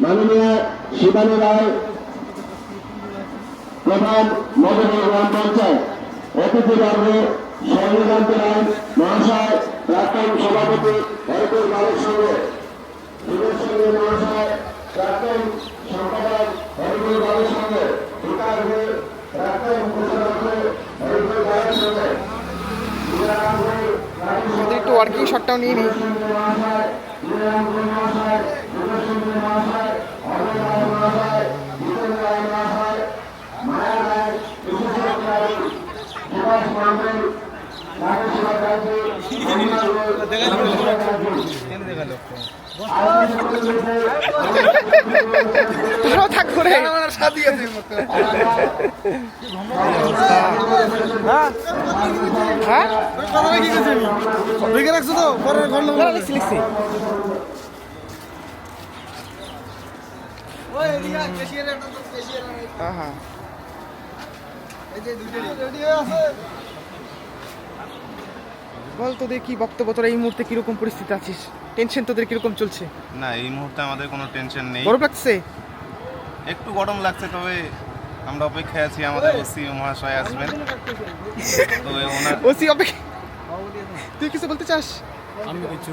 মাননীয় শিবানী রায়, প্রধান মধুপুর গ্রাম পঞ্চায়েত, অতিথিবর্গে সৌমিকান্ত রায় মহাশয়, প্রাক্তন সভাপতি হরিপুর বালের সঙ্গে সুরেশ সঙ্গে মহাশয়, প্রাক্তন সম্পাদক হরিপুর বালের সঙ্গে বিকাশ হয়ে প্রাক্তন প্রচারক হরিপুর বালের সঙ্গে একটু ওয়ার্কিং শটটাও নিয়ে নিই। থাক করে রাখছো তো পরে লিখছি লিখছি। হ্যাঁ বল তোদের কি বক্তব্য, তোরা এই মুহূর্তে কিরকম পরিস্থিতি আছিস? টেনশন তোদের কিরকম চলছে? না, এই মুহূর্তে আমাদের কোনো টেনশন নেই। গরম লাগছে? একটু গরম লাগছে, তবে আমরা অপেক্ষায় আছি আমাদের ওসি মহাশয় আসবেন। তো ওনার ওসি অপেক্ষা। তুই কিছু বলতে চাস? আমি কিছু